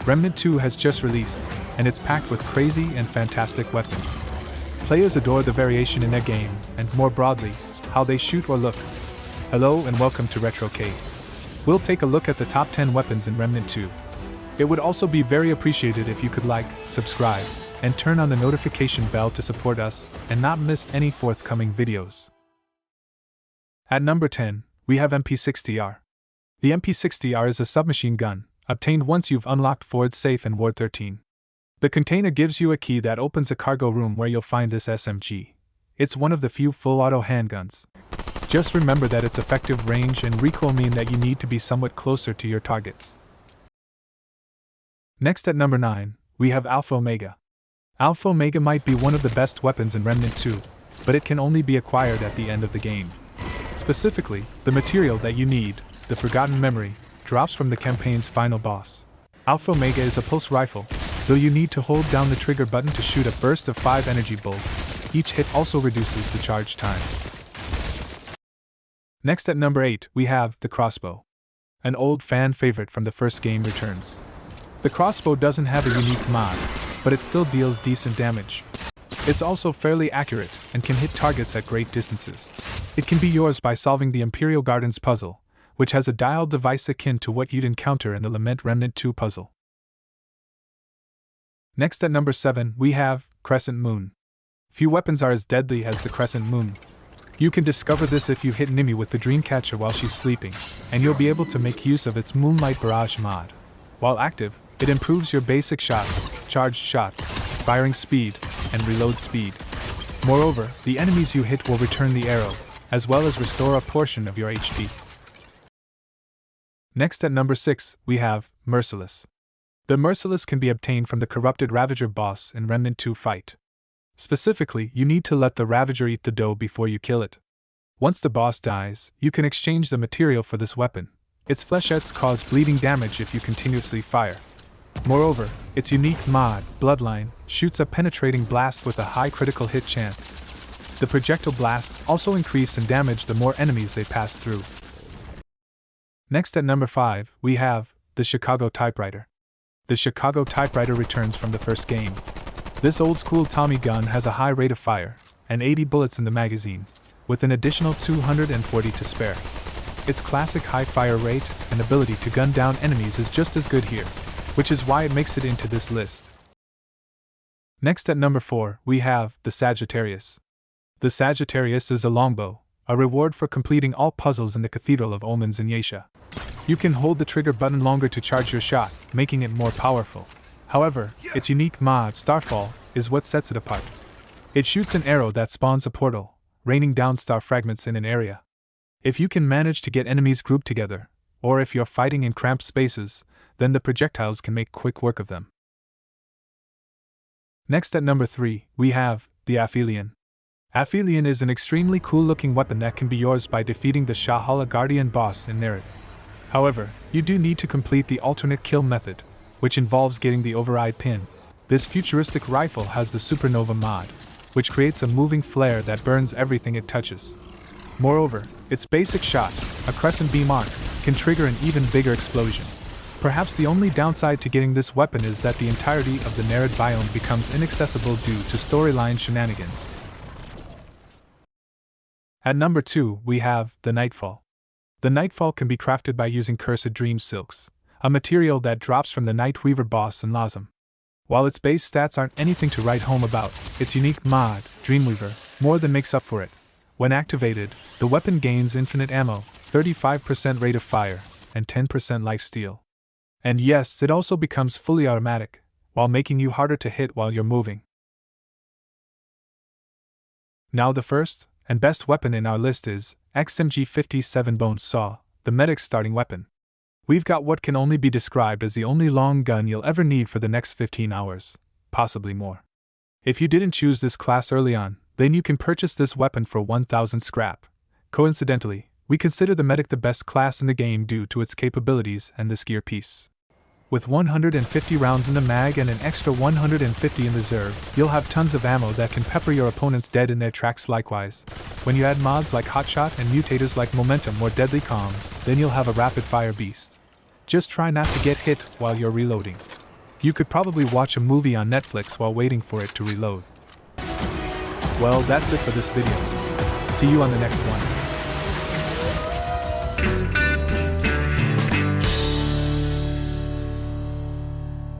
Remnant 2 has just released, and it's packed with crazy and fantastic weapons. Players adore the variation in their game, and more broadly, how they shoot or look. Hello and welcome to RetroCade. We'll take a look at the top 10 weapons in Remnant 2. It would also be very appreciated if you could like, subscribe, and turn on the notification bell to support us and not miss any forthcoming videos. At number 10, we have MP60R. The MP60R is a submachine gun, obtained once you've unlocked Ford's safe in Ward 13. The container gives you a key that opens a cargo room where you'll find this SMG. It's one of the few full-auto handguns. Just remember that its effective range and recoil mean that you need to be somewhat closer to your targets. Next at number 9, we have Alpha Omega. Alpha Omega might be one of the best weapons in Remnant 2, but it can only be acquired at the end of the game. Specifically, the material that you need, the Forgotten Memory, drops from the campaign's final boss. Alpha Omega is a pulse rifle, though you need to hold down the trigger button to shoot a burst of 5 energy bolts. Each hit also reduces the charge time. Next at number 8, we have the CROSSBOW. An old fan favorite from the first game returns. The CROSSBOW doesn't have a unique mod, but it still deals decent damage. It's also fairly accurate and can hit targets at great distances. It can be yours by solving the Imperial Gardens puzzle, which has a dialed device akin to what you'd encounter in the Lament Remnant 2 puzzle. Next at number 7, we have Crescent Moon. Few weapons are as deadly as the Crescent Moon. You can discover this if you hit Nimi with the Dreamcatcher while she's sleeping, and you'll be able to make use of its Moonlight Barrage mod. While active, it improves your basic shots, charged shots, firing speed, and reload speed. Moreover, the enemies you hit will return the arrow, as well as restore a portion of your HP. Next at number 6, we have MERCILESS. The MERCILESS can be obtained from the corrupted Ravager boss in Remnant 2 fight. Specifically, you need to let the Ravager eat the dough before you kill it. Once the boss dies, you can exchange the material for this weapon. Its flechettes cause bleeding damage if you continuously fire. Moreover, its unique mod, Bloodline, shoots a penetrating blast with a high critical hit chance. The projectile blasts also increase in damage the more enemies they pass through. Next at number 5, we have the Chicago Typewriter. The Chicago Typewriter returns from the first game. This old-school Tommy gun has a high rate of fire, and 80 bullets in the magazine, with an additional 240 to spare. Its classic high fire rate and ability to gun down enemies is just as good here, which is why it makes it into this list. Next at number 4, we have the Sagittarius. The Sagittarius is a longbow, a reward for completing all puzzles in the Cathedral of Omens in Yesha. You can hold the trigger button longer to charge your shot, making it more powerful. However, its unique mod, Starfall, is what sets it apart. It shoots an arrow that spawns a portal, raining down star fragments in an area. If you can manage to get enemies grouped together, or if you're fighting in cramped spaces, then the projectiles can make quick work of them. Next at number 3, we have the APHELION. APHELION is an extremely cool-looking weapon that can be yours by defeating the Shahala Guardian boss in Nerid. However, you do need to complete the alternate kill method, which involves getting the override pin. This futuristic rifle has the Supernova mod, which creates a moving flare that burns everything it touches. Moreover, its basic shot, a crescent beam arc, can trigger an even bigger explosion. Perhaps the only downside to getting this weapon is that the entirety of the Nerid biome becomes inaccessible due to storyline shenanigans. At number 2, we have the Nightfall. The Nightfall can be crafted by using Cursed Dream Silks, a material that drops from the Nightweaver boss in Lazam. While its base stats aren't anything to write home about, its unique mod, Dreamweaver, more than makes up for it. When activated, the weapon gains infinite ammo, 35% rate of fire, and 10% lifesteal. And yes, it also becomes fully automatic, while making you harder to hit while you're moving. Now the first and best weapon in our list is XMG-57 Bone Saw, the medic's starting weapon. We've got what can only be described as the only long gun you'll ever need for the next 15 hours, possibly more. If you didn't choose this class early on, then you can purchase this weapon for 1,000 scrap. Coincidentally, we consider the medic the best class in the game due to its capabilities and this gear piece. With 150 rounds in the mag and an extra 150 in reserve, you'll have tons of ammo that can pepper your opponents dead in their tracks. Likewise, when you add mods like Hotshot and mutators like Momentum or Deadly Calm, then you'll have a rapid-fire beast. Just try not to get hit while you're reloading. You could probably watch a movie on Netflix while waiting for it to reload. Well, that's it for this video. See you on the next one.